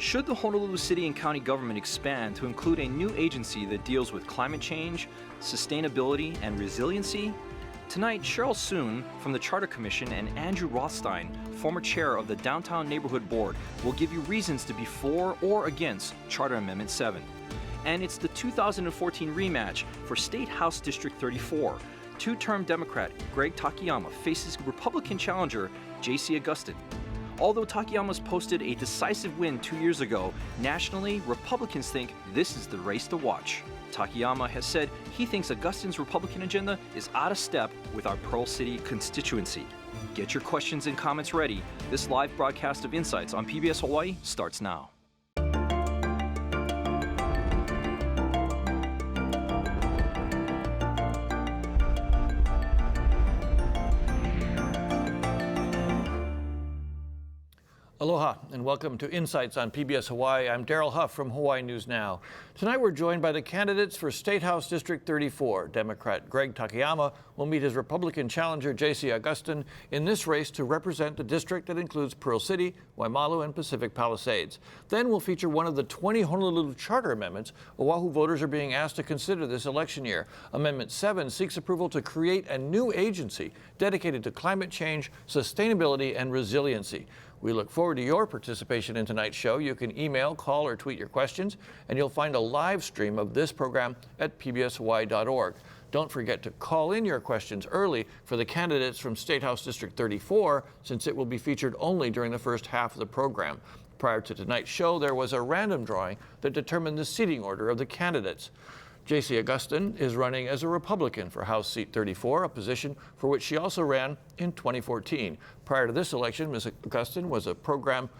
Should the Honolulu City and County government expand to include a new agency that deals with climate change, sustainability, and resiliency? Tonight, Cheryl Soon from the Charter Commission and Andrew Rothstein, former chair of the Downtown Neighborhood Board, will give you reasons to be for or against Charter Amendment 7. And it's the 2014 rematch for State House District 34. Two-term Democrat Gregg Takayama faces Republican challenger Jaci Agustin. Although Takayama's posted a decisive win 2 years ago, nationally, Republicans think this is the race to watch. Takayama has said he thinks Agustin's Republican agenda is out of step with our Pearl City constituency. Get your questions and comments ready. This live broadcast of Insights on PBS Hawaii starts now. Aloha and welcome to Insights on PBS Hawaii. I'm Daryl Huff from Hawaii News Now. Tonight we're joined by the candidates for State House District 34. Democrat Gregg Takayama will meet his Republican challenger Jaci Agustin in this race to represent the district that includes Pearl City, Waimalu, and Pacific Palisades. Then we'll feature one of the 20 Honolulu Charter amendments Oahu voters are being asked to consider this election year. Amendment 7 seeks approval to create a new agency dedicated to climate change, sustainability, and resiliency. We look forward to your participation in tonight's show. You can email, call, or tweet your questions, and you'll find a live stream of this program at pbshawaii.org. Don't forget to call in your questions early for the candidates from State House District 34, since it will be featured only during the first half of the program. Prior to tonight's show, there was a random drawing that determined the seating order of the candidates. Jaci Agustin is running as a Republican for House Seat 34, a position for which she also ran in 2014. Prior to this election, Mrs. Agustin was a program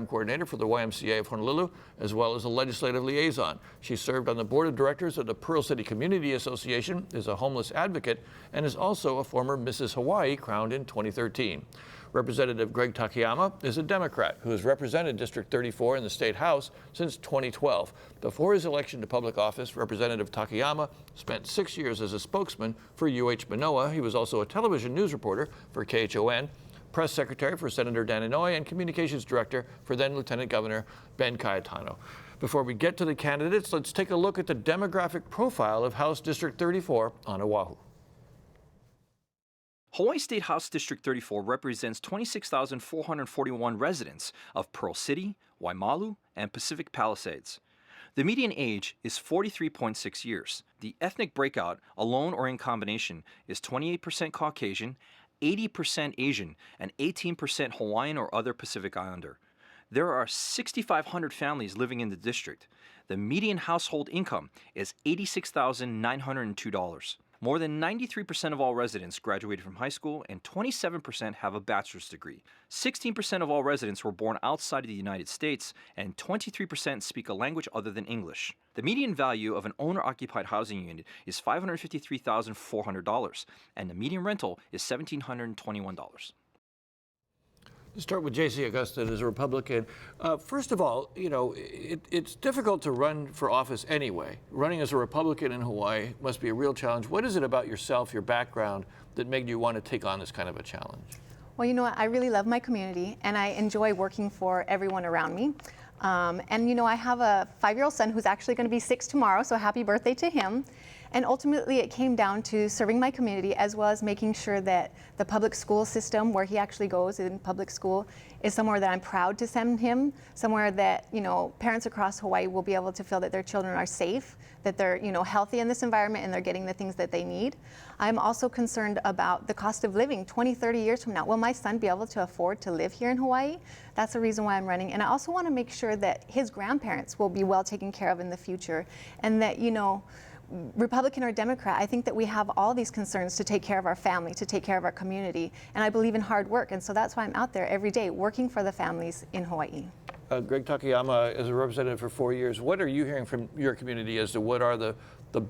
coordinator for the YMCA of Honolulu, as well as a legislative liaison. She served on the board of directors of the Pearl City Community Association, is a homeless advocate, and is also a former Mrs. Hawaii crowned in 2013. Representative Gregg Takayama is a Democrat who has represented District 34 in the State House since 2012. Before his election to public office, Representative Takayama spent 6 years as a spokesman for UH Manoa. He was also a television news reporter for KHON, press secretary for Senator Dan Inouye, and communications director for then Lieutenant Governor Ben Cayetano. Before we get to the candidates, let's take a look at the demographic profile of House District 34 on Oahu. Hawaii State House District 34 represents 26,441 residents of Pearl City, Waimalu, and Pacific Palisades. The median age is 43.6 years. The ethnic breakout, alone or in combination, is 28% Caucasian, 80% Asian, and 18% Hawaiian or other Pacific Islander. There are 6,500 families living in the district. The median household income is $86,902. More than 93% of all residents graduated from high school, and 27% have a bachelor's degree. 16% of all residents were born outside of the United States, and 23% speak a language other than English. The median value of an owner-occupied housing unit is $553,400, and the median rental is $1,721. Let's start with Jaci Agustin as a Republican. First of all, you know, it's difficult to run for office anyway. Running as a Republican in Hawaii must be a real challenge. What is it about yourself, your background, that made you want to take on this kind of a challenge? Well, you know what? I really love my community, and I enjoy working for everyone around me. And, you know, I have a 5-year-old son who's actually going to be 6 tomorrow, so happy birthday to him. And ultimately, it came down to serving my community, as well as making sure that the public school system, where he actually goes in public school, is somewhere that I'm proud to send him, somewhere that, you know, parents across Hawaii will be able to feel that their children are safe, that they're, you know, healthy in this environment, and they're getting the things that they need. I'm also concerned about the cost of living 20, 30 years from now. Will my son be able to afford to live here in Hawaii? That's the reason why I'm running. And I also want to make sure that his grandparents will be well taken care of in the future, and that, you know, Republican or Democrat, I think that we have all these concerns to take care of our family, to take care of our community, and I believe in hard work, and so that's why I'm out there every day working for the families in Hawaii. Gregg Takayama, as a representative for 4 years, what are you hearing from your community as to what are the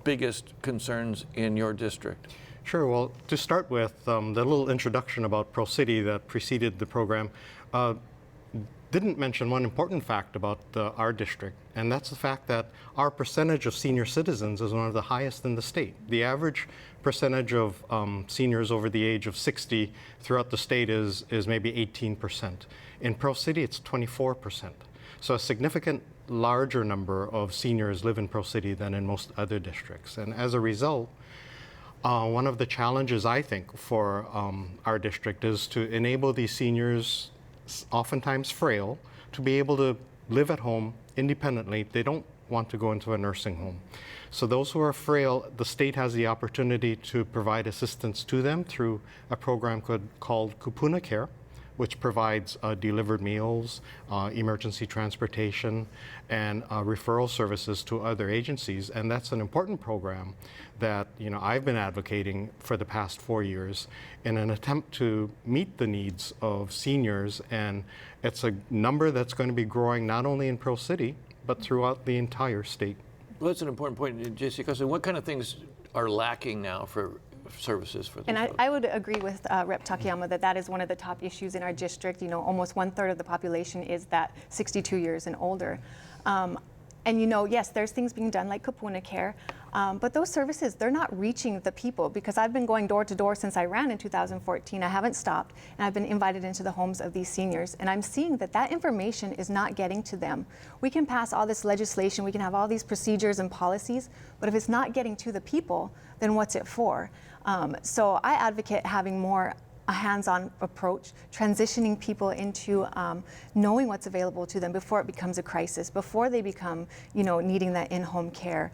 biggest concerns in your district? Sure. Well, to start with, the little introduction about Pearl City that preceded the program, didn't mention one important fact about our district, and that's the fact that our percentage of senior citizens is one of the highest in the state. The average percentage of seniors over the age of 60 throughout the state is maybe 18%. In Pearl City, it's 24%. So a significant larger number of seniors live in Pearl City than in most other districts. And as a result, one of the challenges, I think, for our district is to enable these seniors, oftentimes frail, to be able to live at home independently. They don't want to go into a nursing home. So those who are frail, the state has the opportunity to provide assistance to them through a program called Kupuna Care, which provides delivered meals, emergency transportation, and referral services to other agencies. And that's an important program that I've been advocating for the past 4 years in an attempt to meet the needs of seniors. And it's a number that's going to be growing not only in Pearl City, but throughout the entire state. Well, that's an important point, Jaci Agustin. What kind of things are lacking now for services for and I would agree with Rep. Takayama that is one of the top issues in our district. Almost 1/3 of the population is that 62 years and older. And yes, there's things being done like Kupuna Care, but those services, they're not reaching the people, because I've been going door to door since I ran in 2014. I haven't stopped, and I've been invited into the homes of these seniors, and I'm seeing that information is not getting to them. We can pass all this legislation, we can have all these procedures and policies, but if it's not getting to the people, then what's it for? So I advocate having more a hands-on approach, transitioning people into knowing what's available to them before it becomes a crisis, before they become, needing that in-home care.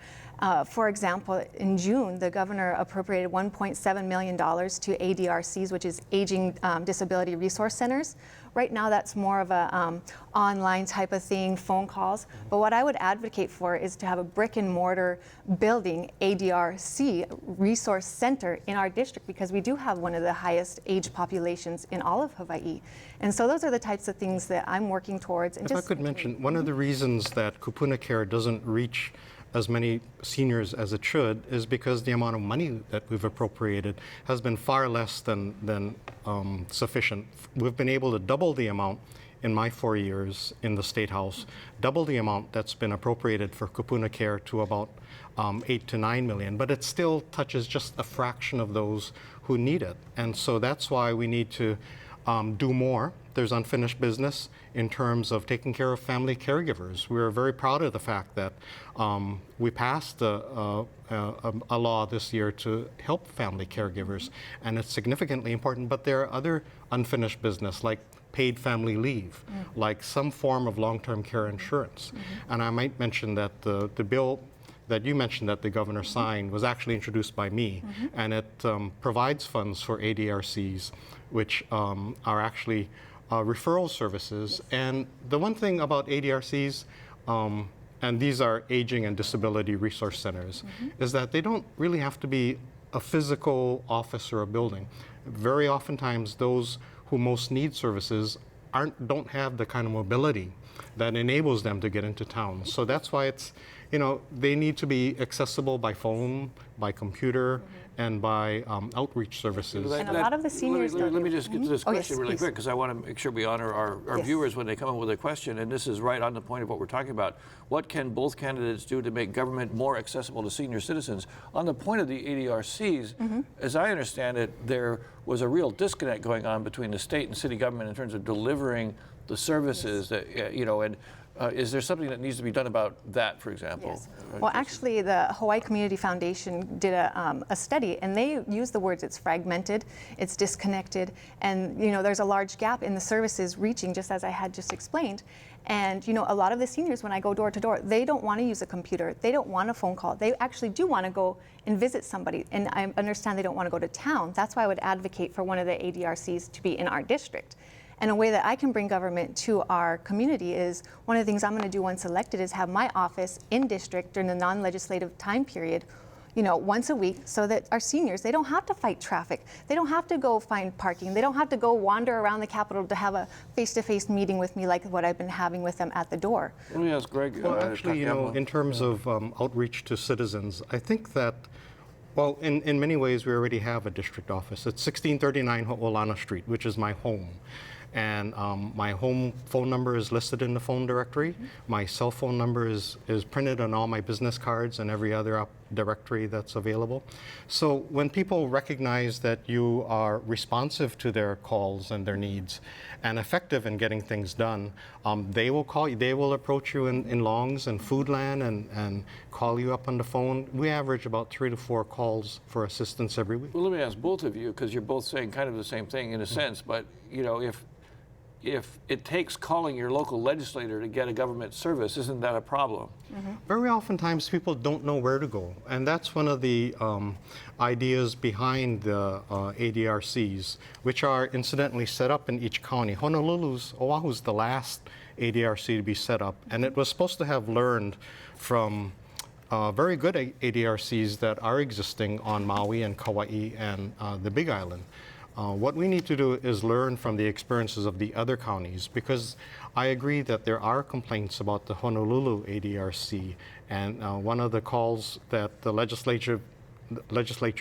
For example, in June, the governor appropriated $1.7 million to ADRCs, which is Aging Disability Resource Centers. Right now, that's more of a online type of thing, phone calls. But what I would advocate for is to have a brick and mortar building, ADRC Resource Center in our district, because we do have one of the highest age populations in all of Hawaii. And so those are the types of things that I'm working towards. And if I could mention, one of the reasons that Kupuna Care doesn't reach as many seniors as it should is because the amount of money that we've appropriated has been far less than sufficient. We've been able to double the amount in my 4 years in the State House, double the amount that's been appropriated for Kupuna Care to about 8 to 9 million, but it still touches just a fraction of those who need it. And so that's why we need to do more. There's unfinished business in terms of taking care of family caregivers. We're very proud of the fact that we passed a law this year to help family caregivers, and it's significantly important, but there are other unfinished business like paid family leave, like some form of long-term care insurance. And I might mention that the bill that you mentioned that the governor signed was actually introduced by me, and it provides funds for ADRCs, which are actually referral services. And the one thing about ADRCs, and these are aging and disability resource centers, is that they don't really have to be a physical office or a building. Very oftentimes those who most need services don't have the kind of mobility that enables them to get into town. So that's why it's, they need to be accessible by phone, by computer, and by outreach services. And a lot of the seniors Let me just get to this question yes, really please. quick, because I want to make sure we honor our viewers when they come up with a question, and this is right on the point of what we're talking about. What can both candidates do to make government more accessible to senior citizens? On the point of the ADRCs, as I understand it, there was a real disconnect going on between the state and city government in terms of delivering the services that, and is there something that needs to be done about that, for example? Yes. Well, actually, the Hawaii Community Foundation did a study, and they used the words, it's fragmented, it's disconnected, and there's a large gap in the services reaching, just as I had just explained. And a lot of the seniors, when I go door to door, they don't want to use a computer, they don't want a phone call, they actually do want to go and visit somebody, and I understand they don't want to go to town. That's why I would advocate for one of the ADRCs to be in our district. And a way that I can bring government to our community is, one of the things I'm going to do once elected is have my office in district during the non-legislative time period, once a week, so that our seniors, they don't have to fight traffic. They don't have to go find parking. They don't have to go wander around the Capitol to have a face-to-face meeting with me like what I've been having with them at the door. Let me ask Greg. Well, actually, in terms of outreach to citizens, I think that, well, in many ways, we already have a district office. It's 1639 Ho'olana Street, which is my home. And my home phone number is listed in the phone directory. My cell phone number is printed on all my business cards and every other directory that's available. So when people recognize that you are responsive to their calls and their needs and effective in getting things done, they will call you. They will approach you in Longs and Foodland and call you up on the phone. We average about 3 to 4 calls for assistance every week. Well, let me ask both of you, because you're both saying kind of the same thing in a sense, but you know, if it takes calling your local legislator to get a government service, isn't that a problem? Very oftentimes people don't know where to go, and that's one of the ideas behind the ADRCs, which are incidentally set up in each county. Oahu's the last ADRC to be set up, and it was supposed to have learned from very good ADRCs that are existing on Maui and Kauai and the Big Island. What we need to do is learn from the experiences of the other counties, because I agree that there are complaints about the Honolulu ADRC, and one of the calls that the legislature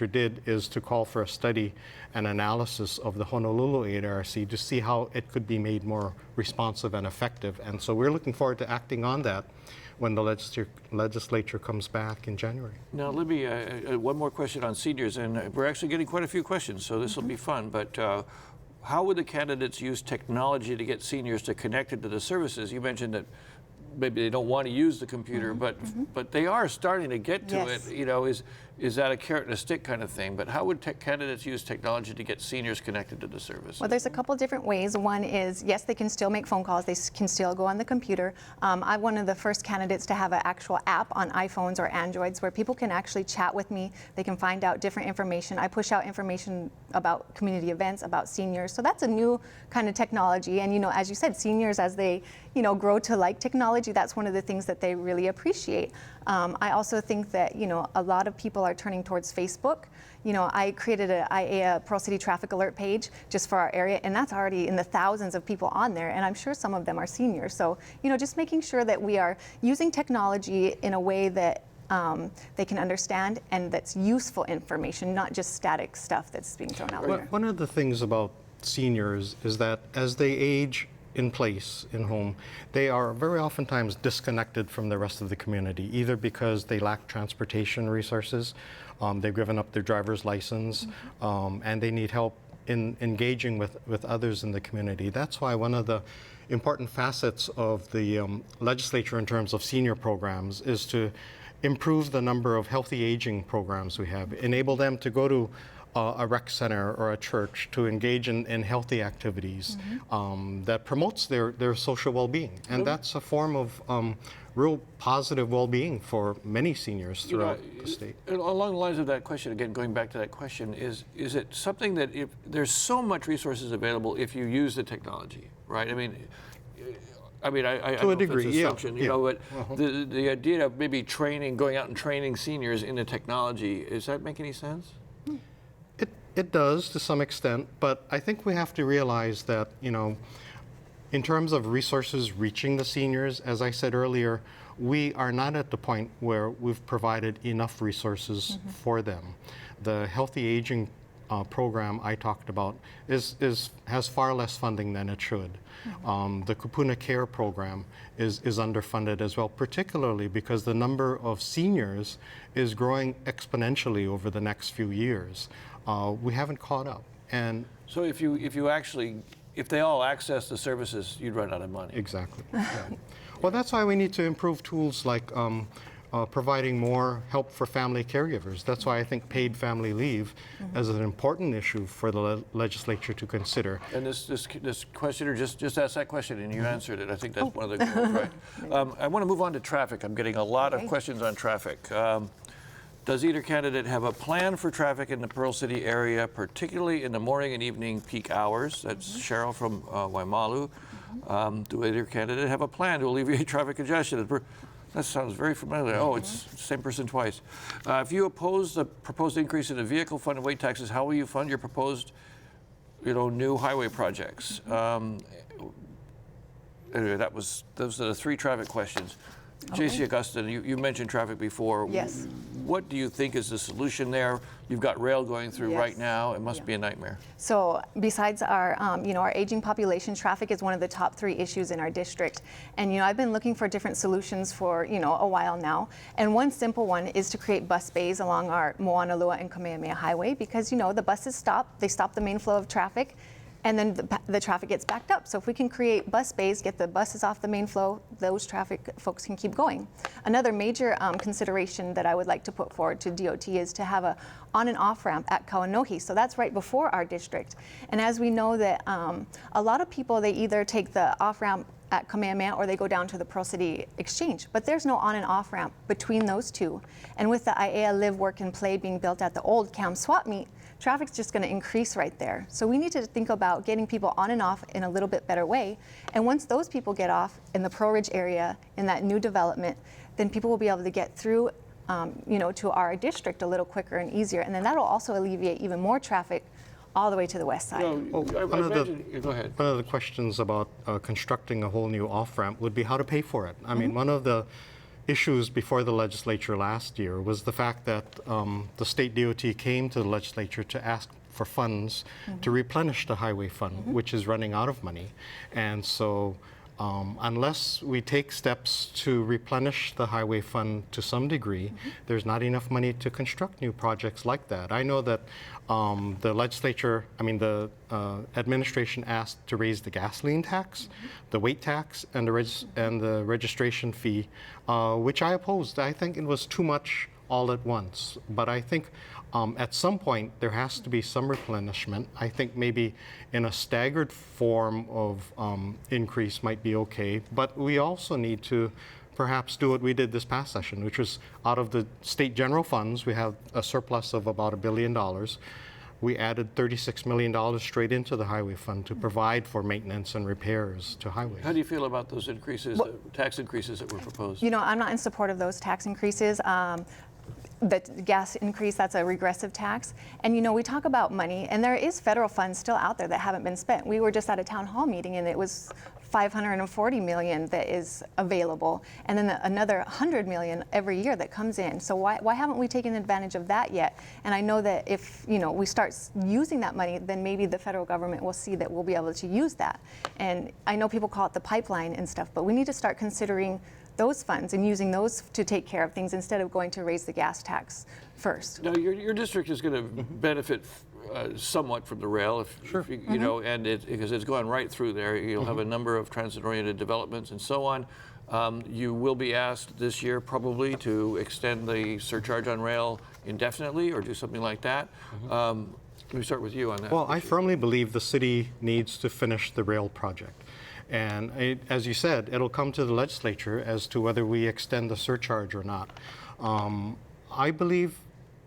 did is to call for a study and analysis of the Honolulu ADRC to see how it could be made more responsive and effective. And so we're looking forward to acting on that when the legislature comes back in January. Now, let me, one more question on seniors, and we're actually getting quite a few questions, so this will be fun, but how would the candidates use technology to get seniors to connect to the services? You mentioned that maybe they don't want to use the computer, but they are starting to get to it. You know, is that a carrot and a stick kind of thing? But how would candidates use technology to get seniors connected to the service? Well, there's a couple different ways. One is, yes, they can still make phone calls. They can still go on the computer. I'm one of the first candidates to have an actual app on iPhones or Androids where people can actually chat with me. They can find out different information. I push out information about community events, about seniors. So that's a new kind of technology. And, you know, as you said, seniors, as they, you know, grow to like technology, that's one of the things that they really appreciate. I also think that, you know, a lot of people are turning towards Facebook. You know, I created a Pearl City traffic alert page just for our area, and that's already in the thousands of people on there, and I'm sure some of them are seniors. So, you know, just making sure that we are using technology in a way that they can understand and that's useful information, not just static stuff that's being thrown out there. One of the things about seniors is that as they age in place, in home, they are very oftentimes disconnected from the rest of the community, either because they lack transportation resources, they've given up their driver's license, and they need help in engaging with others in the community. That's why one of the important facets of the legislature in terms of senior programs is to improve the number of healthy aging programs we have, enable them to go to a rec center or a church to engage in healthy activities that promotes their social well-being. And that's a form of real positive well-being for many seniors throughout the state. Along the lines of that question, again, going back to that question, is it something that if there's so much resources available if you use the technology, right? I mean, I to a degree, that's an assumption, you know, but the idea of maybe going out and training seniors in the technology, does that make any sense? It does to some extent, but I think we have to realize that, you know, in terms of resources reaching the seniors, as I said earlier, we are not at the point where we've provided enough resources for them. The Healthy Aging program I talked about has far less funding than it should. The Kupuna Care program is underfunded as well, particularly because the number of seniors is growing exponentially over the next few years. We haven't caught up. And so if they all access the services, you'd run out of money. Exactly. Yeah. Well, that's why we need to improve tools like providing more help for family caregivers. That's why I think paid family leave is an important issue for the legislature to consider. And this questioner just asked that question, and you answered it. I think that's one of the goals, right? I want to move on to traffic. I'm getting a lot of questions on traffic. Does either candidate have a plan for traffic in the Pearl City area, particularly in the morning and evening peak hours? That's Cheryl from Waimalu. Do either candidate have a plan to alleviate traffic congestion? That sounds very familiar. Oh, it's the same person twice. If you oppose the proposed increase in the vehicle fund and weight taxes, how will you fund your proposed, new highway projects? Anyway, those are the 3 traffic questions. Jaci Agustin, you mentioned traffic before. Yes. What do you think is the solution there? You've got rail going through right Yes. now. It must be a nightmare. So besides our, our aging population, traffic is one of the top 3 issues in our district. And, I've been looking for different solutions for, a while now. And one simple one is to create bus bays along our Moanalua and Kamehameha Highway because, the buses stop, they stop the main flow of traffic, and then the traffic gets backed up. So if we can create bus bays, get the buses off the main flow, those traffic folks can keep going. Another major consideration that I would like to put forward to DOT is to have a on and off ramp at Kauanohi. So that's right before our district. And as we know that a lot of people, they either take the off ramp at Kamehameha or they go down to the Pearl City Exchange. But there's no on and off ramp between those two. And with the IAEA Live, Work, and Play being built at the old Cam Swap Meet, traffic's just going to increase right there. So we need to think about getting people on and off in a little bit better way. And once those people get off in the Pearl Ridge area, in that new development, then people will be able to get through to our district a little quicker and easier. And then that'll also alleviate even more traffic all the way to the west side. Go ahead. One of the questions about constructing a whole new off-ramp would be how to pay for it. I mean, one of the issues before the legislature last year was the fact that the state DOT came to the legislature to ask for funds to replenish the highway fund, which is running out of money. And so unless we take steps to replenish the highway fund to some degree, there's not enough money to construct new projects like that. I know that the legislature, the administration asked to raise the gasoline tax, the weight tax, and the registration fee, which I opposed. I think it was too much all at once. But I think at some point there has to be some replenishment. I think maybe in a staggered form of increase might be okay. But we also need to perhaps do what we did this past session, which was out of the state general funds, we have a surplus of about $1 billion. We added $36 million straight into the highway fund to provide for maintenance and repairs to highways. How do you feel about those increases, tax increases that were proposed? I'm not in support of those tax increases. The gas increase, that's a regressive tax. And we talk about money, and there is federal funds still out there that haven't been spent. We were just at a town hall meeting, and it was $540 million that is available, and then another $100 million every year that comes in. So why haven't we taken advantage of that yet? And I know that if we start using that money, then maybe the federal government will see that we'll be able to use that. And I know people call it the pipeline and stuff, but we need to start considering those funds and using those to take care of things instead of going to raise the gas tax first. Now, your district is going to benefit somewhat from the rail, and because it's going right through there. You'll have a number of transit-oriented developments and so on. You will be asked this year probably to extend the surcharge on rail indefinitely or do something like that. Let me start with you on that. Well, I firmly believe the city needs to finish the rail project. And as you said, it'll come to the legislature as to whether we extend the surcharge or not. I believe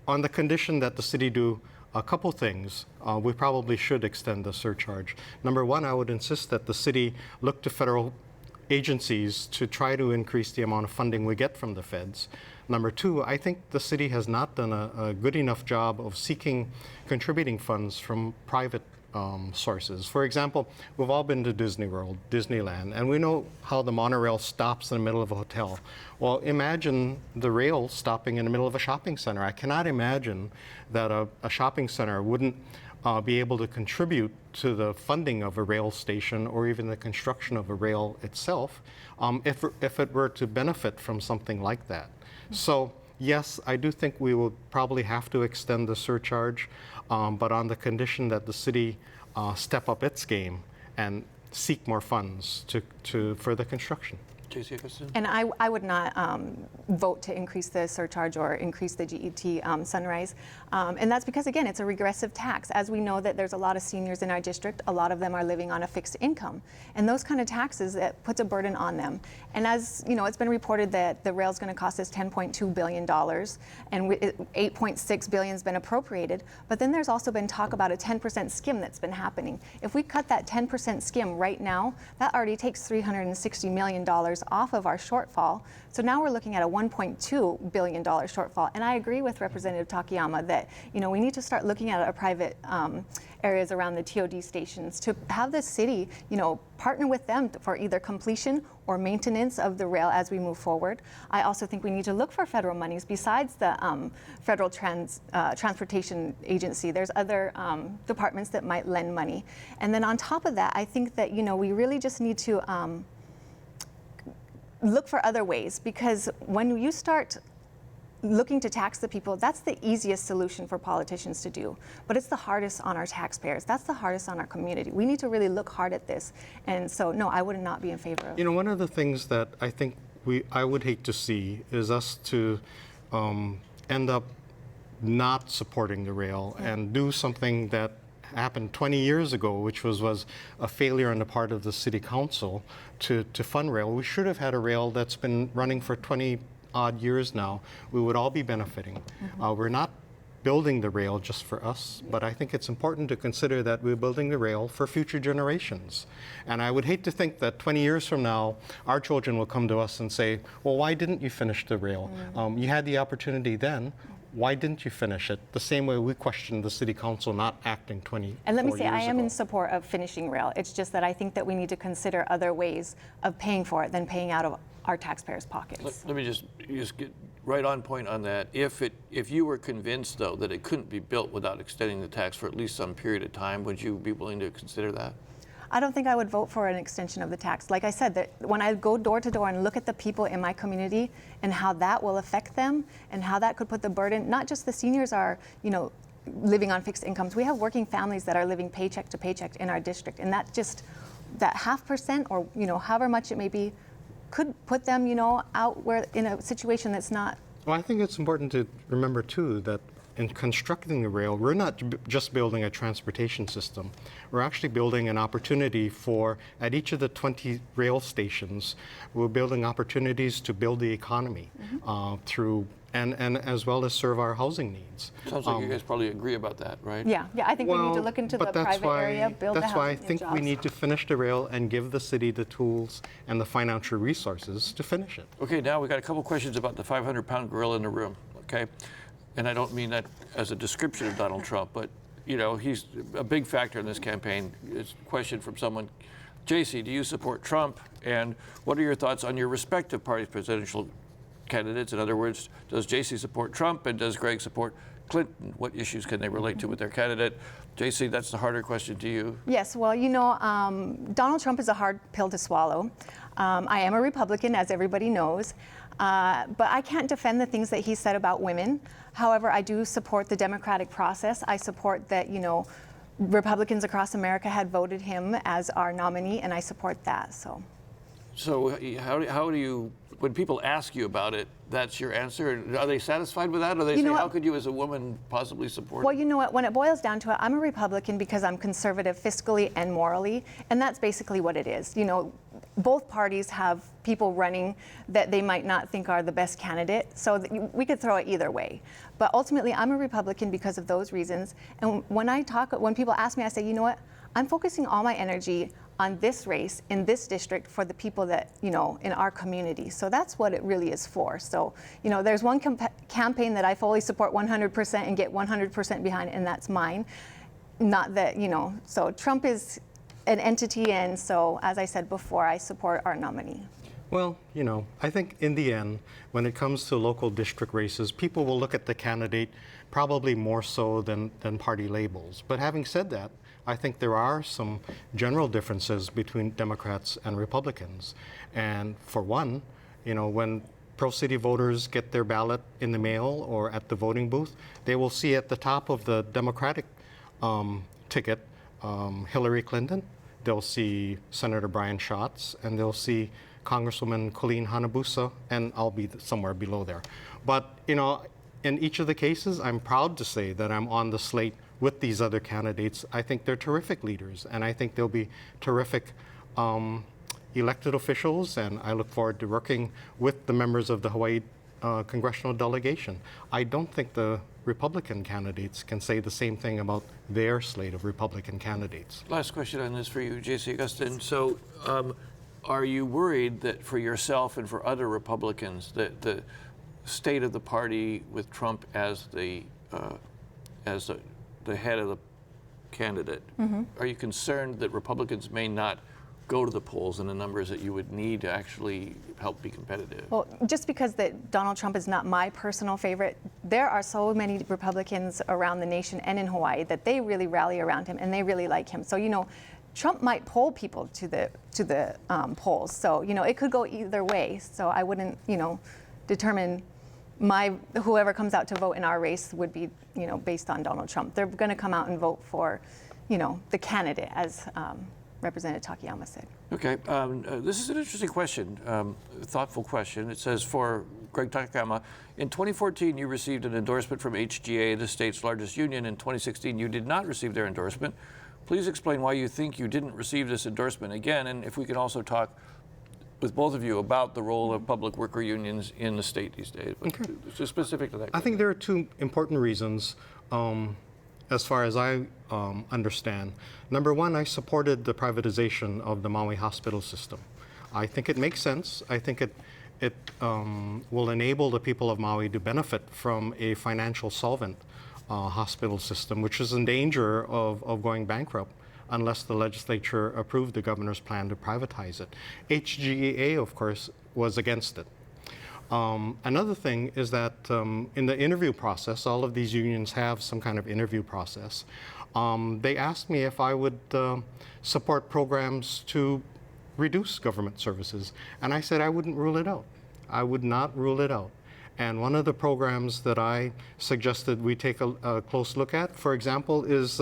on the condition that the city do a couple things, we probably should extend the surcharge. Number one, I would insist that the city look to federal agencies to try to increase the amount of funding we get from the feds. Number two, I think the city has not done a good enough job of seeking contributing funds from private sources. For example, we've all been to Disney World, Disneyland, and we know how the monorail stops in the middle of a hotel. Well, imagine the rail stopping in the middle of a shopping center. I cannot imagine that a shopping center wouldn't be able to contribute to the funding of a rail station or even the construction of a rail itself if it were to benefit from something like that. So yes, I do think we will probably have to extend the surcharge, but on the condition that the city step up its game and seek more funds for the construction. Jaci Agustin? And I would not vote to increase the surcharge or increase the GET sunrise. And that's because, again, it's a regressive tax. As we know that there's a lot of seniors in our district, a lot of them are living on a fixed income. And those kind of taxes, that puts a burden on them. And as you know, it's been reported that the rail is going to cost us $10.2 billion, and $8.6 billion has been appropriated. But then there's also been talk about a 10% skim that's been happening. If we cut that 10% skim right now, that already takes $360 million off of our shortfall. So now we're looking at a $1.2 billion shortfall. And I agree with Representative Takayama that, we need to start looking at our private areas around the TOD stations to have the city, partner with them for either completion or maintenance of the rail as we move forward. I also think we need to look for federal monies besides the Federal Transportation Agency. There's other departments that might lend money. And then on top of that, I think that, we really just need to look for other ways, because when you start looking to tax the people, that's the easiest solution for politicians to do. But it's the hardest on our taxpayers. That's the hardest on our community. We need to really look hard at this. And so, no, I would not be in favor of it. One of the things that I think I would hate to see is us to end up not supporting the rail and do something that happened 20 years ago, which was a failure on the part of the city council to fund rail. We should have had a rail that's been running for 20 odd years now. We would all be benefiting. We're not building the rail just for us, but I think it's important to consider that we're building the rail for future generations. And I would hate to think that 20 years from now, our children will come to us and say, well, why didn't you finish the rail? You had the opportunity then. Why didn't you finish it? The same way we questioned the city council not acting 20 years ago. And let me say, I am in support of finishing rail. It's just that I think that we need to consider other ways of paying for it than paying out of our taxpayers' pockets. Let me just get right on point on that. If you were convinced, though, that it couldn't be built without extending the tax for at least some period of time, would you be willing to consider that? I don't think I would vote for an extension of the tax. Like I said, that when I go door to door and look at the people in my community and how that will affect them and how that could put the burden, not just the seniors are, living on fixed incomes. We have working families that are living paycheck to paycheck in our district, and that 0.5% or however much it may be could put them out where in a situation that's not. Well, I think it's important to remember too that in constructing the rail, we're not just building a transportation system. We're actually building an opportunity for, at each of the 20 rail stations, we're building opportunities to build the economy through and as well as serve our housing needs. Sounds like you guys probably agree about that, right? Yeah, I think we need to look into the private area, build the housing. That's why I think we need to finish the rail and give the city the tools and the financial resources to finish it. Okay, now we got a couple questions about the 500-pound gorilla in the room, okay? And I don't mean that as a description of Donald Trump, but he's a big factor in this campaign. It's a question from someone. Jaci, do you support Trump? And what are your thoughts on your respective parties' presidential candidates? In other words, does Jaci support Trump and does Gregg support Clinton? What issues can they relate to with their candidate? Jaci, that's the harder question to you. Yes, well, Donald Trump is a hard pill to swallow. I am a Republican, as everybody knows. But I can't defend the things that he said about women. However, I do support the democratic process. I support that, Republicans across America had voted him as our nominee, and I support that. So how do you, when people ask you about it, that's your answer? Are they satisfied with that? Or they say, how could you as a woman possibly support it? Well, you know what? When it boils down to it, I'm a Republican because I'm conservative fiscally and morally, and that's basically what it is. Both parties have people running that they might not think are the best candidate, so we could throw it either way. But ultimately, I'm a Republican because of those reasons. And when people ask me, I say, you know what? I'm focusing all my energy on this race in this district for the people that, in our community. So that's what it really is for. So, there's one campaign that I fully support 100% and get 100% behind, and that's mine. Not that, so Trump is an entity, and so, as I said before, I support our nominee. Well, I think in the end, when it comes to local district races, people will look at the candidate probably more so than party labels. But having said that, I think there are some general differences between Democrats and Republicans. And for one, when pro-city voters get their ballot in the mail or at the voting booth, they will see at the top of the Democratic ticket Hillary Clinton, they'll see Senator Brian Schatz, and they'll see Congresswoman Colleen Hanabusa, and I'll be somewhere below there. But, in each of the cases, I'm proud to say that I'm on the slate with these other candidates. I think they're terrific leaders, and I think they'll be terrific elected officials, and I look forward to working with the members of the Hawaii congressional delegation. I don't think the Republican candidates can say the same thing about their slate of Republican candidates. Last question on this for you, Jaci Agustin. So Are you worried that for yourself and for other Republicans that the state of the party with Trump as the head of the candidate, are you concerned that Republicans may not go to the polls in the numbers that you would need to actually help be competitive? Well, just because that Donald Trump is not my personal favorite, there are so many Republicans around the nation and in Hawaii that they really rally around him and they really like him. So, you know, Trump might pull people to the polls. So, you know, it could go either way. So I wouldn't, you know, determine whoever comes out to vote in our race would be, you know, based on Donald Trump. They're going to come out and vote for, you know, the candidate, as Representative Takayama said. Okay, this is an interesting question, thoughtful question. It says, for Gregg Takayama, in 2014 you received an endorsement from HGA, the state's largest union. In 2016 you did not receive their endorsement. Please explain why you think you didn't receive this endorsement again, and if we could also talk with both of you about the role of public worker unions in the state these days. Okay. So specific to that. I think there are two important reasons, as far as I understand. Number one, I supported the privatization of the Maui hospital system. I think it makes sense. I think it will enable the people of Maui to benefit from a financial solvent hospital system, which is in danger of going bankrupt unless the legislature approved the governor's plan to privatize it. HGA, of course, was against it. Another thing is that in the interview process, all of these unions have some kind of interview process. They asked me if I would support programs to reduce government services, and I said I wouldn't rule it out. I would not rule it out. And one of the programs that I suggested we take a close look at, for example, is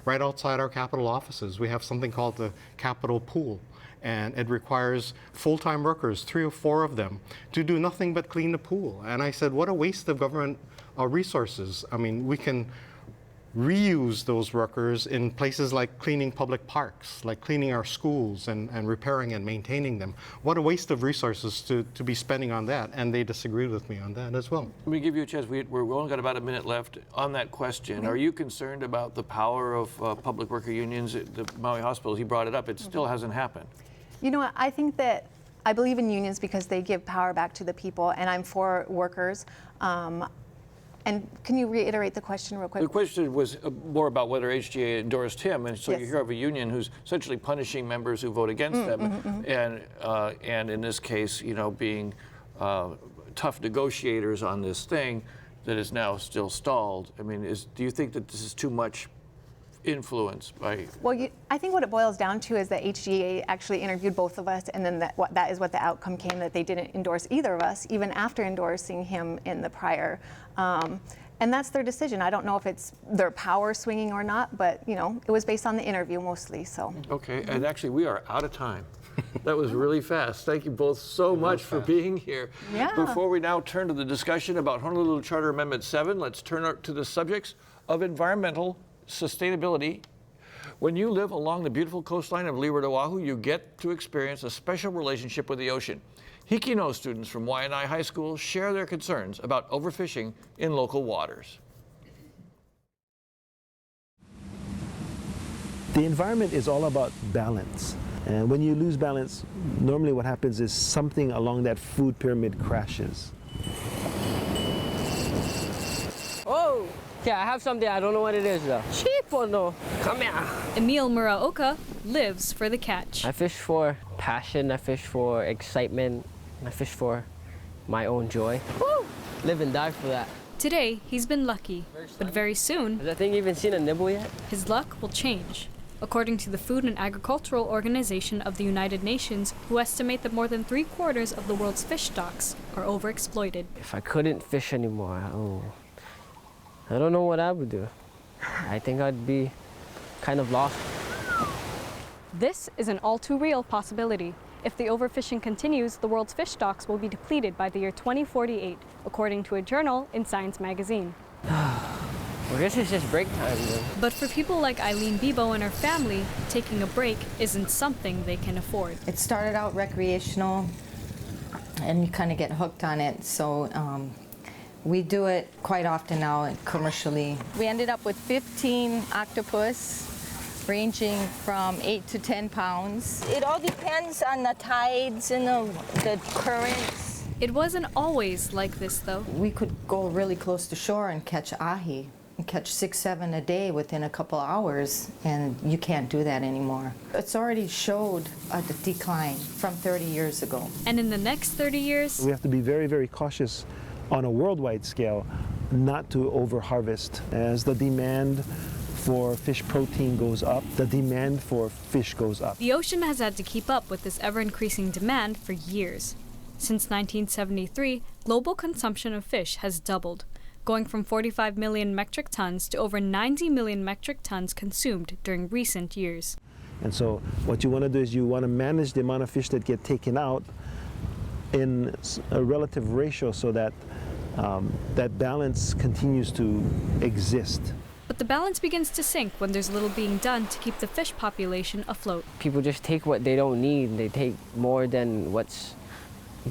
right outside our Capitol offices. We have something called the Capitol Pool, and it requires full-time workers, 3 or 4 of them, to do nothing but clean the pool. And I said, what a waste of government resources. I mean, we can reuse those workers in places like cleaning public parks, like cleaning our schools and repairing and maintaining them. What a waste of resources to be spending on that, and they disagreed with me on that as well. Let me give you a chance. We've only got about a minute left on that question. Are you concerned about the power of public worker unions at the Maui hospitals? He brought it up. It still hasn't happened. You know what, I think that I believe in unions because they give power back to the people, and I'm for workers. And can you reiterate the question real quick? The question was more about whether HGA endorsed him, and so Yes. you hear of a union who's essentially punishing members who vote against them, and in this case, you know, being tough negotiators on this thing that is now still stalled. I mean, do you think that this is too much influence by? Well, I think what it boils down to is that HGA actually interviewed both of us, and then that is what the outcome came, that they didn't endorse either of us, even after endorsing him in the prior. And that's their decision. I don't know if it's their power swinging or not, but you know, it was based on the interview mostly. So. Okay, and actually we are out of time. That was really fast. Thank you both so much for being here. Yeah. Before we now turn to the discussion about Honolulu Charter Amendment 7, let's turn to the subjects of environmental sustainability. When you live along the beautiful coastline of Leeward, Oahu, you get to experience a special relationship with the ocean. Hikino students from Waianae High School share their concerns about overfishing in local waters. The environment is all about balance. And when you lose balance, normally what happens is something along that food pyramid crashes. Oh, yeah, I have something. I don't know what it is though. Cheap or no? Come here. Emil Muraoka lives for the catch. I fish for passion. I fish for excitement. I fish for my own joy. Woo! Live and die for that. Today, he's been lucky, but very soon, Has that thing even seen a nibble yet? his luck will change. According to the Food and Agricultural Organization of the United Nations, who estimate that more than 3/4 of the world's fish stocks are overexploited. If I couldn't fish anymore, I don't know what I would do. I think I'd be kind of lost. This is an all-too-real possibility. If the overfishing continues, the world's fish stocks will be depleted by the year 2048, according to a journal in Science magazine. Well, I guess it's just break time then. But for people like Eileen Bebo and her family, taking a break isn't something they can afford. It started out recreational, and you kind of get hooked on it. So we do it quite often now commercially. We ended up with 15 octopus, ranging from 8 to 10 pounds. It all depends on the tides and the currents. It wasn't always like this, though. We could go really close to shore and catch ahi, and catch 6, 7 a day within a couple hours, and you can't do that anymore. It's already showed a decline from 30 years ago. And in the next 30 years, We have to be very, very cautious on a worldwide scale not to over-harvest. As the demand for fish protein goes up, the demand for fish goes up. the ocean has had to keep up with this ever-increasing demand for years. Since 1973, global consumption of fish has doubled, going from 45 million metric tons to over 90 million metric tons consumed during recent years. And so what you want to do is you want to manage the amount of fish that get taken out in a relative ratio so that that balance continues to exist. But the balance begins to sink when there's little being done to keep the fish population afloat. People just take what they don't need. They take more than what's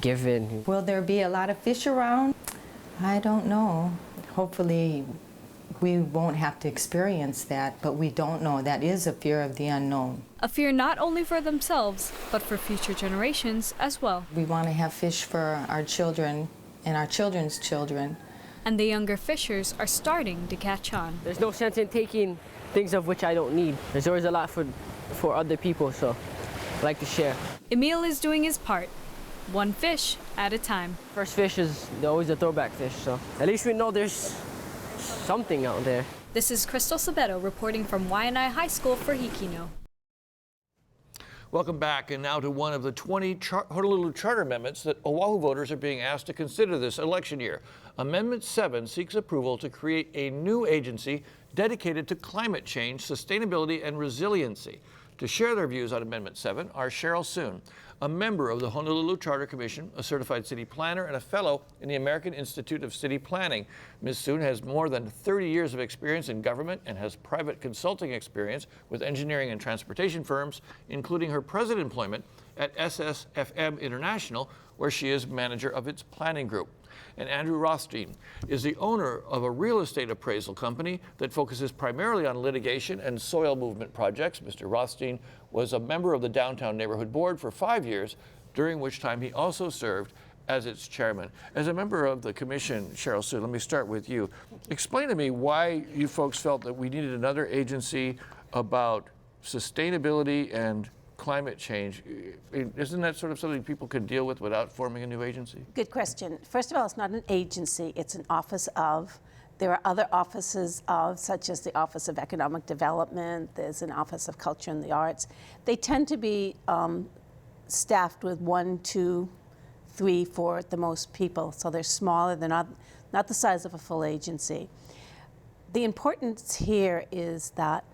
given. Will there be a lot of fish around? I don't know. Hopefully we won't have to experience that, but we don't know. That is a fear of the unknown. A fear not only for themselves, but for future generations as well. We want to have fish for our children and our children's children. And the younger fishers are starting to catch on. There's no sense in taking things of which I don't need. There's always a lot for other people, so I like to share. Emil is doing his part, one fish at a time. First fish is always a throwback fish, so at least we know there's something out there. This is Crystal Sabeto reporting from Waianae High School for Hikino. Welcome back, and now to one of the 20 Honolulu Charter amendments that Oahu voters are being asked to consider this election year. Amendment 7 seeks approval to create a new agency dedicated to climate change, sustainability, and resiliency. To share their views on Amendment 7 are Cheryl Soon, a member of the Honolulu Charter Commission, a certified city planner, and a fellow in the American Institute of City Planning. Ms. Soon has more than 30 years of experience in government and has private consulting experience with engineering and transportation firms, including her present employment at SSFM International, where she is manager of its planning group. And Andrew Rothstein is the owner of a real estate appraisal company that focuses primarily on litigation and soil movement projects. Mr. Rothstein was a member of the Downtown Neighborhood Board for 5 years, during which time he also served as its chairman. As a member of the commission, Cheryl Soon, let me start with you. Explain to me why you folks felt that we needed another agency about sustainability and climate change. Isn't that sort of something people could deal with without forming a new agency? Good question. First of all, it's not an agency, it's an office of. There are other offices of, such as the Office of Economic Development, there's an Office of Culture and the Arts. They tend to be staffed with 1, 2, 3, 4 at the most people, so they're smaller, they're not the size of a full agency. The importance here is that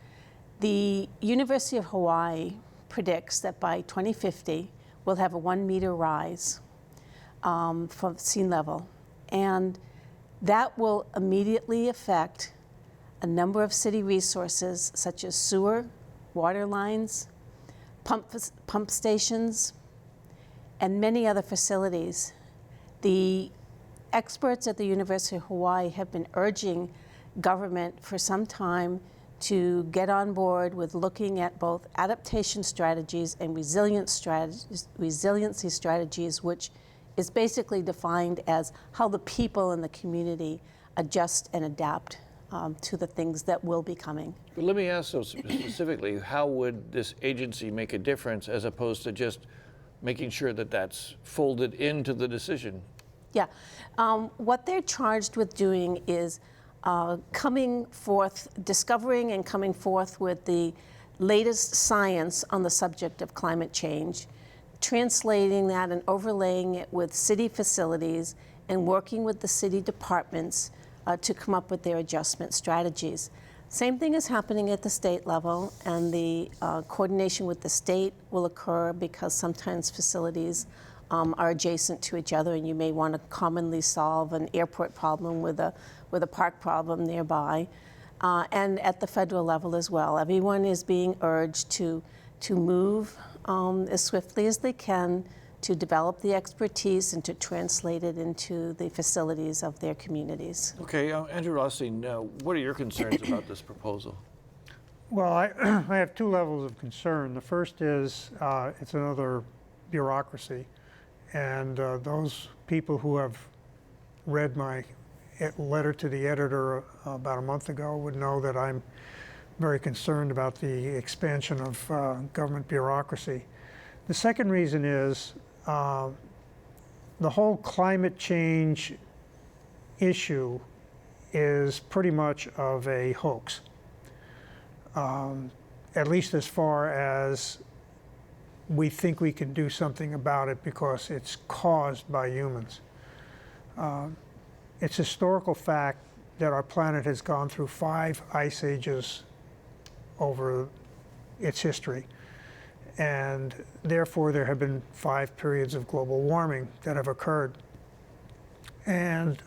the University of Hawaii predicts that by 2050 we'll have a 1 meter rise from sea level, and that will immediately affect a number of city resources such as sewer, water lines, pump stations, and many other facilities. The experts at the University of Hawaii have been urging government for some time to get on board with looking at both adaptation strategies and resiliency strategies, which is basically defined as how the people in the community adjust and adapt to the things that will be coming. But let me ask so specifically, how would this agency make a difference as opposed to just making sure that that's folded into the decision? Yeah, what they're charged with doing is coming forth, discovering and coming forth with the latest science on the subject of climate change, translating that and overlaying it with city facilities and working with the city departments to come up with their adjustment strategies. Same thing is happening at the state level, and the coordination with the state will occur because sometimes facilities are adjacent to each other, and you may want to commonly solve an airport problem with a park problem nearby, and at the federal level as well. Everyone is being urged to move as swiftly as they can to develop the expertise and to translate it into the facilities of their communities. Okay, Andrew Rothstein, what are your concerns about this proposal? Well, I have two levels of concern. The first is it's another bureaucracy. And those people who have read my letter to the editor about a month ago would know that I'm very concerned about the expansion of government bureaucracy. The second reason is the whole climate change issue is pretty much of a hoax, at least as far as we think we can do something about it because it's caused by humans. It's historical fact that our planet has gone through 5 ice ages over its history. And therefore, there have been 5 periods of global warming that have occurred. And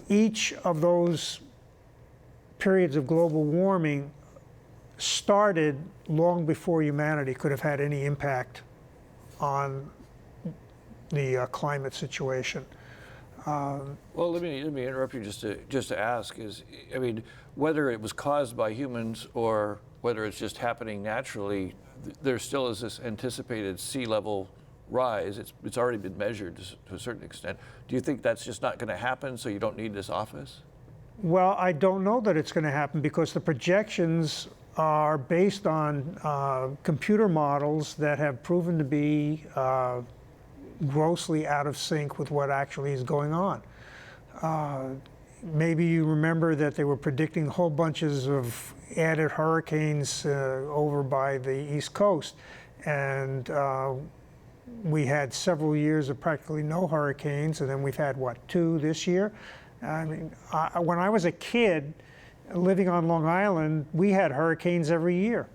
each of those periods of global warming started long before humanity could have had any impact on the climate situation. Well, let me interrupt you just to ask I mean, whether it was caused by humans or whether it's just happening naturally, there still is this anticipated sea level rise. It's already been measured to a certain extent. Do you think that's just not going to happen, so you don't need this office? Well, I don't know that it's going to happen because the projections are based on computer models that have proven to be grossly out of sync with what actually is going on. Maybe you remember that they were predicting whole bunches of added hurricanes over by the East Coast, and we had several years of practically no hurricanes, and then we've had, what, 2 this year? I mean, when I was a kid living on Long Island, we had hurricanes every year.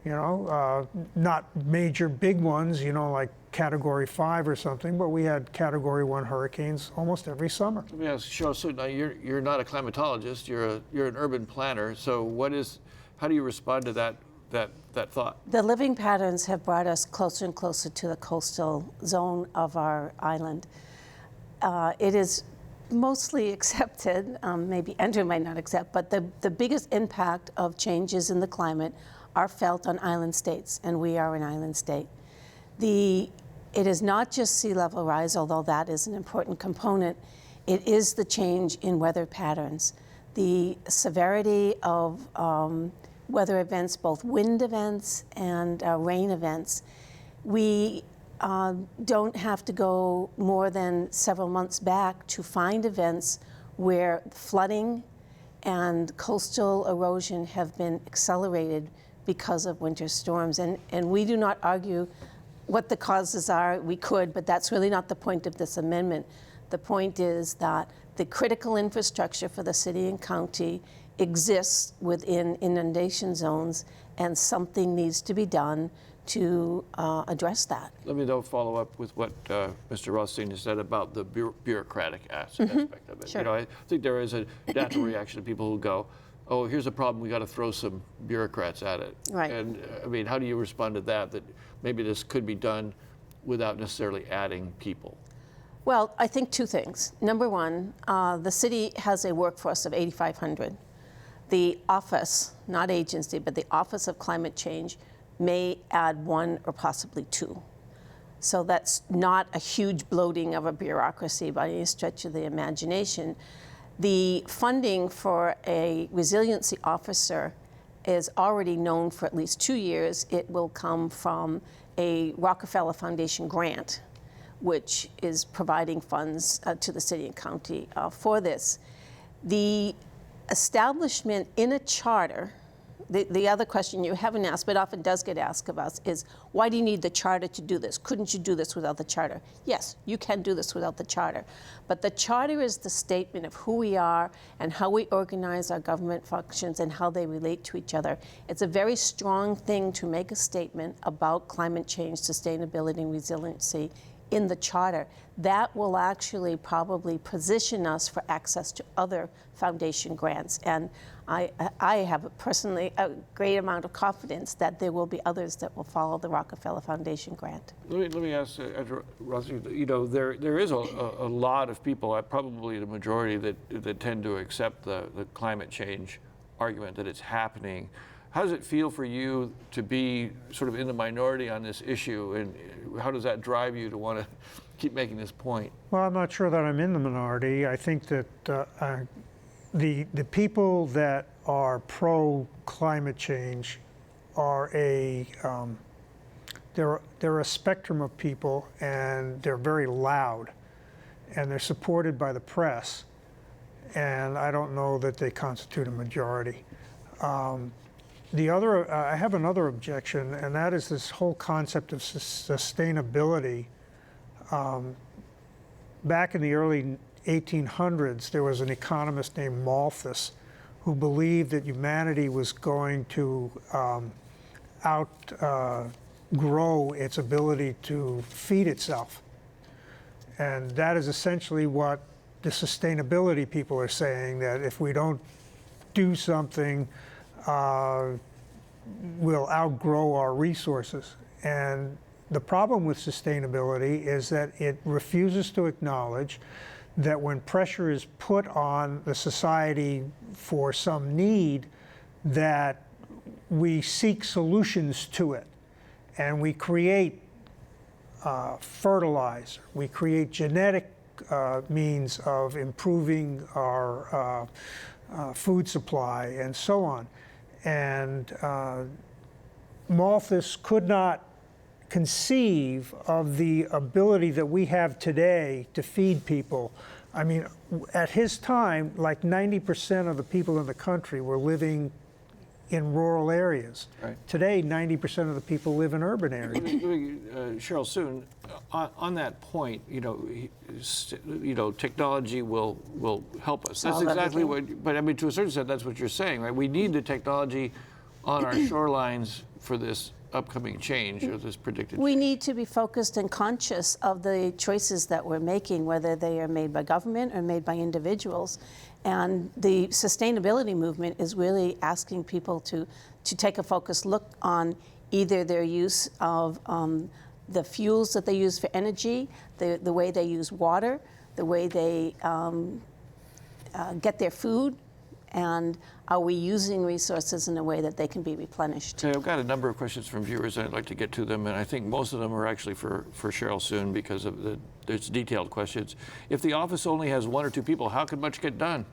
You know, not major big ones, you know, like Category 5 or something, but we had Category 1 hurricanes almost every summer. Let me ask Cheryl Soon. Now, you're not a climatologist. You're an urban planner. So how do you respond to that thought? The living patterns have brought us closer and closer to the coastal zone of our island. It is mostly accepted, maybe Andrew might not accept, but the biggest impact of changes in the climate are felt on island states, and we are an island state. It is not just sea level rise, although that is an important component. It is the change in weather patterns. The severity of weather events, both wind events and rain events. We don't have to go more than several months back to find events where flooding and coastal erosion have been accelerated because of winter storms. And we do not argue what the causes are. We could, but that's really not the point of this amendment. The point is that the critical infrastructure for the city and county exists within inundation zones, and something needs to be done to address that. Let me though follow up with what Mr. Rothstein has said about the bureaucratic aspect of it. Sure. You know, I think there is a natural reaction to people who go, "Oh, here's a problem. We got to throw some bureaucrats at it." Right. And I mean, how do you respond to that? That maybe this could be done without necessarily adding people. Well, I think 2 things. Number one, the city has a workforce of 8,500. The office, not agency, but the Office of Climate Change may add 1 or possibly 2. So that's not a huge bloating of a bureaucracy by any stretch of the imagination. The funding for a resiliency officer is already known for at least 2 years. It will come from a Rockefeller Foundation grant, which is providing funds to the city and county for this. The establishment in a charter, the other question you haven't asked, but often does get asked of us, is why do you need the charter to do this? Couldn't you do this without the charter? Yes, you can do this without the charter. But the charter is the statement of who we are and how we organize our government functions and how they relate to each other. It's a very strong thing to make a statement about climate change, sustainability, and resiliency in the charter. That will actually probably position us for access to other foundation grants. And I have personally a great amount of confidence that there will be others that will follow the Rockefeller Foundation grant. Let me ask Andrew Rothstein, you know, there is a lot of people, probably the majority, that tend to accept the climate change argument that it's happening. How does it feel for you to be sort of in the minority on this issue, and how does that drive you to want to keep making this point? Well, I'm not sure that I'm in the minority. I think that the people that are pro climate change are they're a spectrum of people, and they're very loud, and they're supported by the press, and I don't know that they constitute a majority. I have another objection, and that is this whole concept of sustainability. Back in the early 1800s, there was an economist named Malthus who believed that humanity was going to outgrow its ability to feed itself. And that is essentially what the sustainability people are saying, that if we don't do something, we'll outgrow our resources. And the problem with sustainability is that it refuses to acknowledge that when pressure is put on the society for some need, that we seek solutions to it. And we create fertilizer, we create genetic means of improving our food supply, and so on. And Malthus could not conceive of the ability that we have today to feed people. I mean, at his time, like 90% of the people in the country were living in rural areas. Right. Today, 90% of the people live in urban areas. Cheryl Soon, on that point, technology will help us. That's exactly what. But I mean, to a certain extent, that's what you're saying, right? We need the technology on our shorelines for this upcoming change, or this predicted We change. need to be focused and conscious of the choices that we're making, whether they are made by government or made by individuals. And the sustainability movement is really asking people to take a focused look on either their use of the fuels that they use for energy, the way they use water, the way they get their food, and are we using resources in a way that they can be replenished? Okay, I've got a number of questions from viewers, and I'd like to get to them, and I think most of them are actually for Cheryl Soon, because of there's detailed questions. If the office only has one or two people, how can much get done?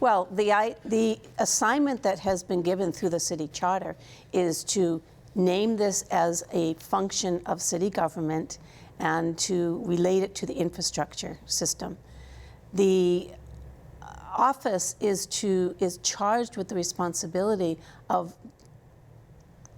Well, the assignment that has been given through the city charter is to name this as a function of city government and to relate it to the infrastructure system. The office is charged with the responsibility of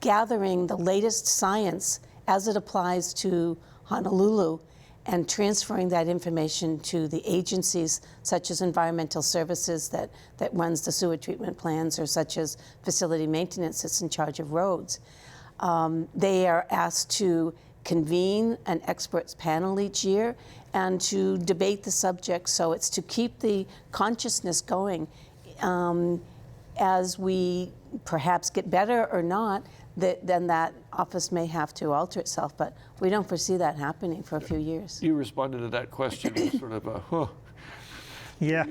gathering the latest science as it applies to Honolulu and transferring that information to the agencies such as environmental services that runs the sewer treatment plants, or such as facility maintenance that's in charge of roads. They are asked to convene an experts panel each year and to debate the subject. So it's to keep the consciousness going as we perhaps get better or not, then that office may have to alter itself, but we don't foresee that happening for a few years. You responded to that question with sort of a, huh. Yeah.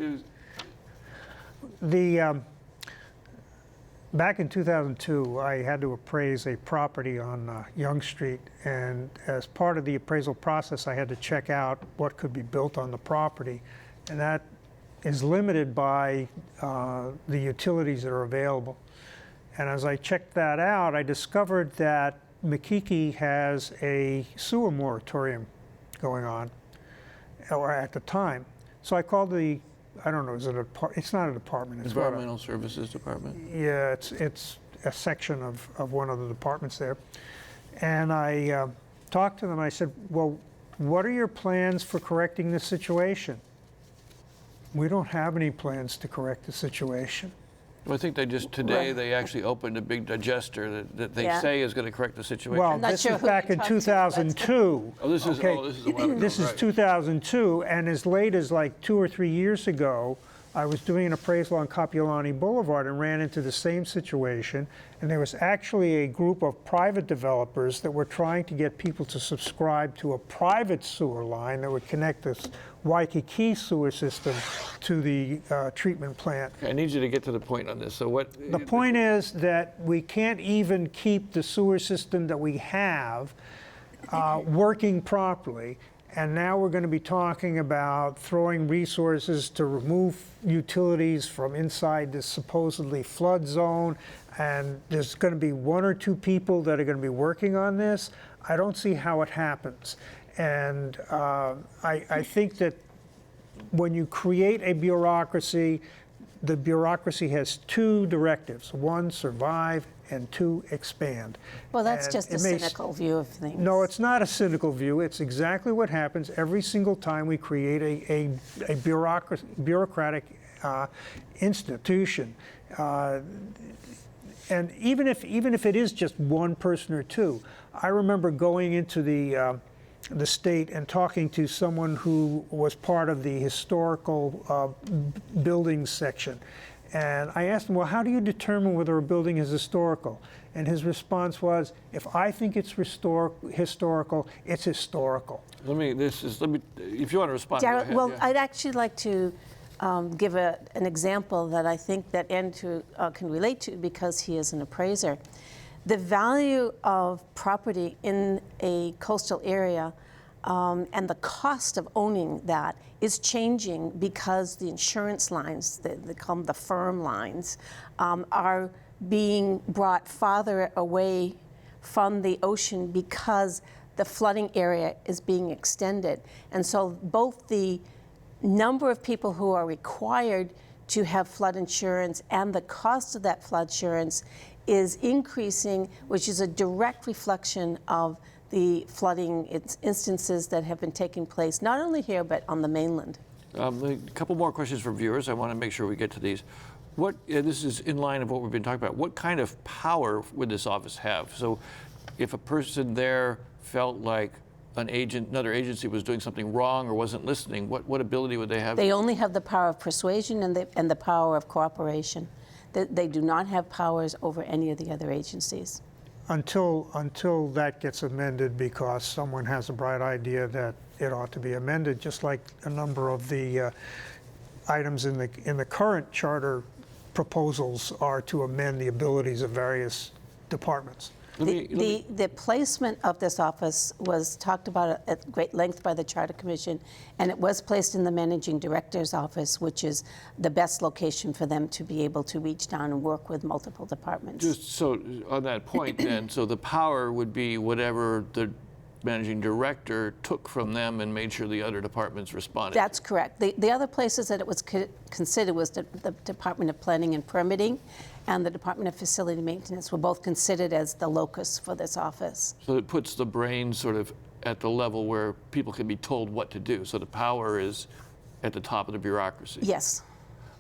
Back in 2002, I had to appraise a property on Young Street, and as part of the appraisal process, I had to check out what could be built on the property, and that is limited by the utilities that are available. And as I checked that out, I discovered that Makiki has a sewer moratorium going on, or at the time. So I called the, I don't know, it's not a department. It's Environmental Services Department? Yeah, it's a section of one of the departments there. And I talked to them, I said, well, what are your plans for correcting this situation? We don't have any plans to correct the situation. Well, I think they actually opened a big digester that they say is going to correct the situation. Well, this is back in 2002. This is a while ago. This is 2002, and as late as like 2 or 3 years ago, I was doing an appraisal on Kapiolani Boulevard and ran into the same situation. And there was actually a group of private developers that were trying to get people to subscribe to a private sewer line that would connect this Waikiki sewer system to the treatment plant. Okay, I need you to get to the point on this. So what? The point is that we can't even keep the sewer system that we have working properly. And now we're going to be talking about throwing resources to remove utilities from inside this supposedly flood zone. And there's going to be 1 or 2 people that are going to be working on this. I don't see how it happens. And I think that when you create a bureaucracy, the bureaucracy has 2 directives. 1, survive, and 2, expand. Well, that's And just a cynical view of things. No, it's not a cynical view. It's exactly what happens every single time we create a bureaucratic institution. And even if it is just 1 person or 2, I remember going into the state and talking to someone who was part of the historical buildings section. And I asked him, well, how do you determine whether a building is historical? And his response was, if I think it's historical, it's historical. If you want to respond. Darryl, go ahead. well, Yeah. I'd actually like to give an example that I think that Andrew can relate to because he is an appraiser. The value of property in a coastal area and the cost of owning that is changing because the insurance lines, they call them the firm lines, are being brought farther away from the ocean because the flooding area is being extended. And so both the number of people who are required to have flood insurance and the cost of that flood insurance is increasing, which is a direct reflection of the flooding instances that have been taking place, not only here, but on the mainland. A couple more questions from viewers. I want to make sure we get to these. This is in line of what we've been talking about. What kind of power would this office have? So if a person there felt like another agency was doing something wrong or wasn't listening, what ability would they have? They only have the power of persuasion and the power of cooperation. They do not have powers over any of the other agencies. Until that gets amended because someone has a bright idea that it ought to be amended, just like a number of the items in the current charter proposals are to amend the abilities of various departments. The placement of this office was talked about at great length by the Charter Commission, and it was placed in the Managing Director's office, which is the best location for them to be able to reach down and work with multiple departments. Just so on that point then, so the power would be whatever the Managing Director took from them and made sure the other departments responded. That's correct. The other places that it was considered was the Department of Planning and Permitting and the Department of Facility Maintenance were both considered as the locus for this office. So it puts the brain sort of at the level where people can be told what to do. So the power is at the top of the bureaucracy. Yes.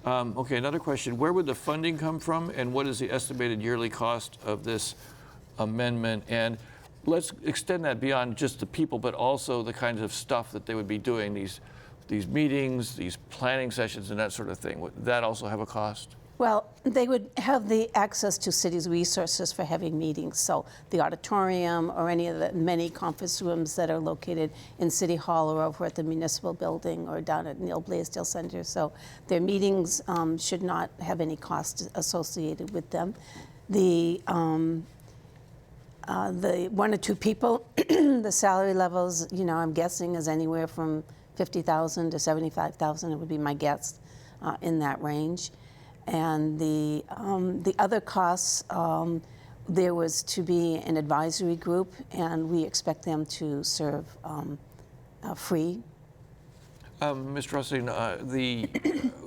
Okay, another question. Where would the funding come from, and what is the estimated yearly cost of this amendment? And let's extend that beyond just the people, but also the kinds of stuff that they would be doing, these meetings, these planning sessions, and that sort of thing. Would that also have a cost? Well, they would have the access to city's resources for having meetings. So the auditorium or any of the many conference rooms that are located in City Hall or over at the municipal building or down at Neil Blaisdell Center. So their meetings should not have any cost associated with them. The 1 or 2 people, the salary levels, I'm guessing is anywhere from $50,000 to $75,000. It would be my guess in that range. And the other costs, there was to be an advisory group, and we expect them to serve free. Mr. Rothstein,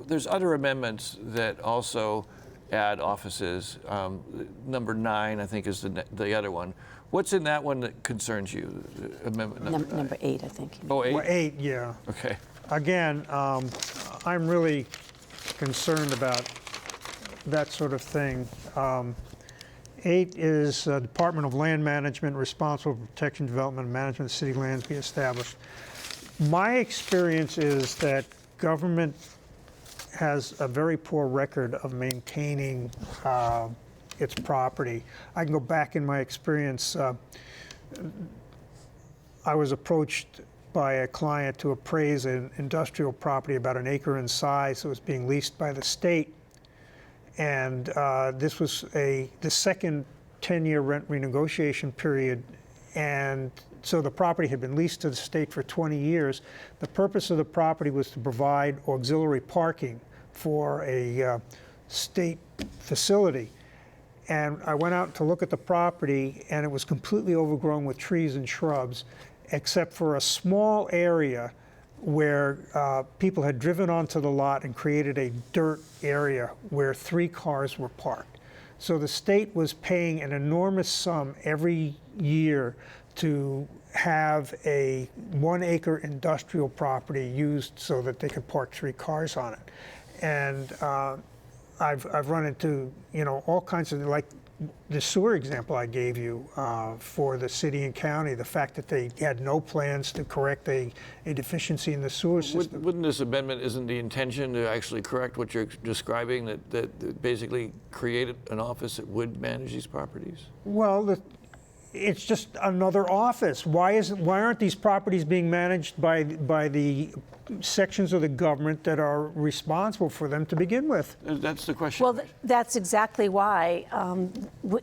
there's other amendments that also add offices. Number 9, I think, is the other one. What's in that one that concerns you? Amendment number 8, I think. Oh, 8? Well, 8, yeah. Okay. Again, I'm really concerned about that sort of thing. 8 is Department of Land Management responsible for protection, development, and management of city lands be established. My experience is that government has a very poor record of maintaining its property. I can go back in my experience. I was approached by a client to appraise an industrial property about an acre in size that was being leased by the state. And this was the second 10-year rent renegotiation period. And so the property had been leased to the state for 20 years. The purpose of the property was to provide auxiliary parking for a state facility. And I went out to look at the property, and it was completely overgrown with trees and shrubs, except for a small area where people had driven onto the lot and created a dirt area where 3 cars were parked. So the state was paying an enormous sum every year to have a 1-acre industrial property used so that they could park 3 cars on it. And I've run into, all kinds of, like the sewer example I gave you for the city and county, the fact that they had no plans to correct a deficiency in the sewer system. Wouldn't this amendment, isn't the intention to actually correct what you're describing, that basically create an office that would manage these properties? Well, it's just another office. Why aren't these properties being managed by the sections of the government that are responsible for them to begin with? That's the question. Well, that's exactly why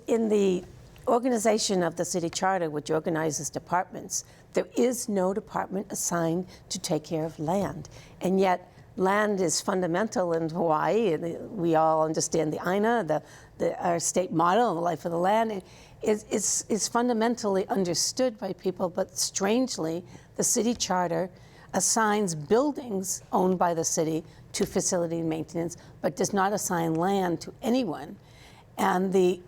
in the organization of the city charter, which organizes departments, there is no department assigned to take care of land. And yet land is fundamental in Hawaii. We all understand the AINA, our state motto, the life of the land. Is fundamentally understood by people, but strangely, the city charter assigns buildings owned by the city to facility maintenance, but does not assign land to anyone. And the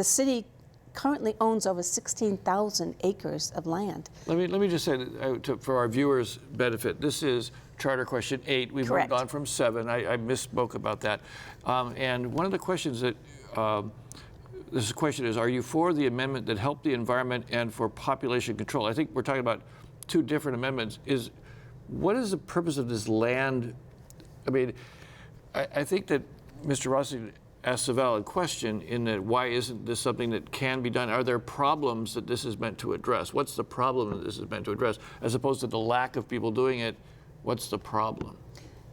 city currently owns over 16,000 acres of land. Let me just say that for our viewers' benefit, this is Charter Question 8. We've moved on from 7. I misspoke about that. And one of the questions that this question is, are you for the amendment that helped the environment and for population control? I think we're talking about 2 different amendments. What is the purpose of this land? I mean, I think that Mr. Rothstein asks a valid question in that why isn't this something that can be done? Are there problems that this is meant to address? What's the problem that this is meant to address? As opposed to the lack of people doing it, what's the problem?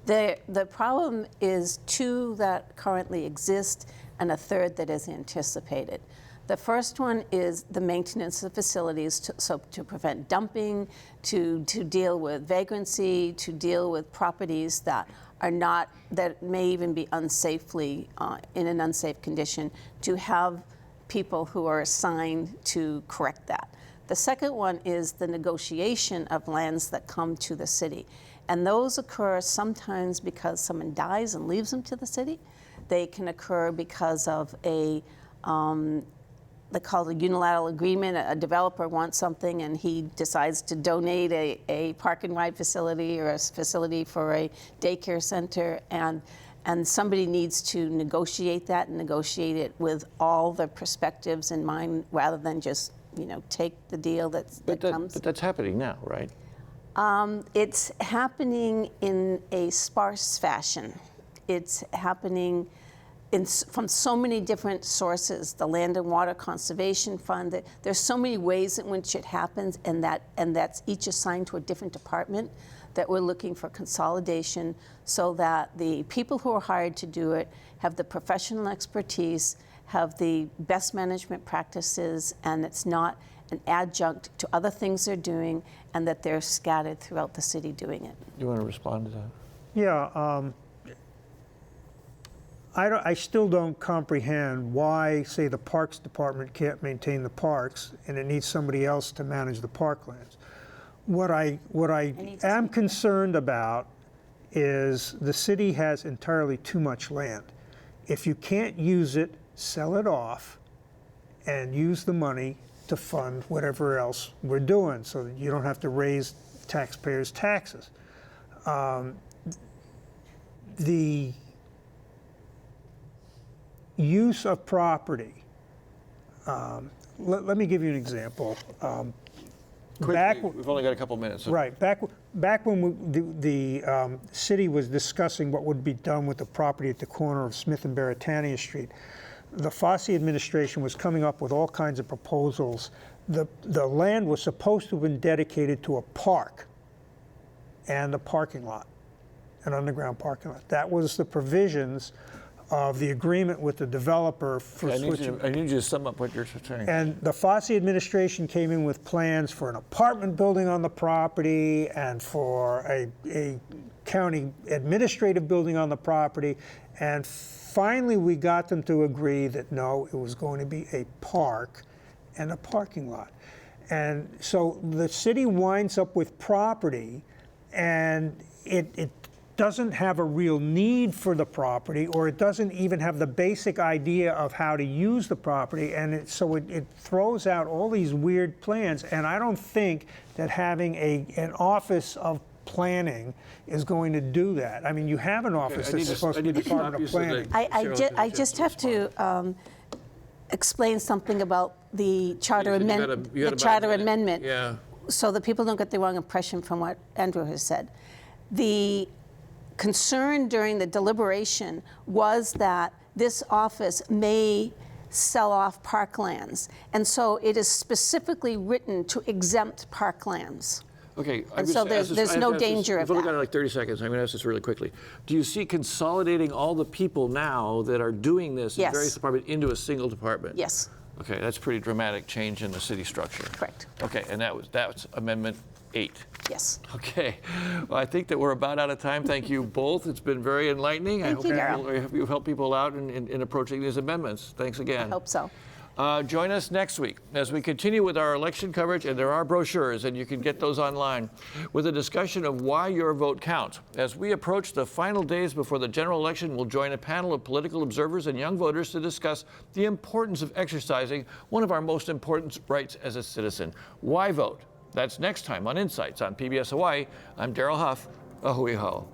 The problem is 2 that currently exist and a 3rd that is anticipated. The first one is the maintenance of facilities to prevent dumping, to deal with vagrancy, to deal with properties that may even be unsafely in an unsafe condition, to have people who are assigned to correct that. The second one is the negotiation of lands that come to the city. And those occur sometimes because someone dies and leaves them to the city. They can occur because of they call it a unilateral agreement. A developer wants something and he decides to donate a park and ride facility or a facility for a daycare center, and somebody needs to negotiate that and negotiate it with all the perspectives in mind rather than just take the deal that comes. But that's happening now, right? It's happening in a sparse fashion. It's happening from so many different sources. The Land and Water Conservation Fund. There's so many ways in which it happens, and that's each assigned to a different department. That we're looking for consolidation so that the people who are hired to do it have the professional expertise, have the best management practices, and it's not an adjunct to other things they're doing, and that they're scattered throughout the city doing it. You want to respond to that? Yeah. I still don't comprehend why, say, the Parks Department can't maintain the parks and it needs somebody else to manage the parklands. What I am concerned about is the city has entirely too much land. If you can't use it, sell it off and use the money to fund whatever else we're doing so that you don't have to raise taxpayers' taxes. The use of property. Let me give you an example. Quickly, we've only got a couple minutes. So. Right. Back when the city was discussing what would be done with the property at the corner of Smith and Beretania Street, the Fossey administration was coming up with all kinds of proposals. The land was supposed to have been dedicated to a park and a parking lot, an underground parking lot. That was the provisions of the agreement with the developer for switching. I need you to sum up what you're saying. And the Fossey administration came in with plans for an apartment building on the property and for a county administrative building on the property. And finally, we got them to agree that no, it was going to be a park and a parking lot. And so the city winds up with property, and it doesn't have a real need for the property, or it doesn't even have the basic idea of how to use the property, and so it throws out all these weird plans. And I don't think that having an office of planning is going to do that. I mean, you have an office that's supposed to be the Department of Planning. I just have to explain something about the charter amendment. The charter amendment. Yeah. So that people don't get the wrong impression from what Andrew has said. The concern during the deliberation was that this office may sell off parklands, and so it is specifically written to exempt parklands. Okay, And so there's no danger of that. We've only that. got like 30 seconds. I'm going to ask this really quickly. Do you see consolidating all the people now that are doing this in Yes. various departments into a single department? Yes, Okay, that's pretty dramatic change in the city structure. correct. Okay, and that's Amendment 8. Yes. Okay, well, I think that we're about out of time. Thank you both. It's been very enlightening. Thank you, Daryl. I hope you've helped people out in approaching these amendments. Thanks again. I hope so. Join us next week as we continue with our election coverage, and there are brochures, and you can get those online, with a discussion of why your vote counts. As we approach the final days before the general election, we'll join a panel of political observers and young voters to discuss the importance of exercising one of our most important rights as a citizen. Why vote? That's next time on Insights on PBS Hawaii. I'm Daryl Huff. Ahui ho.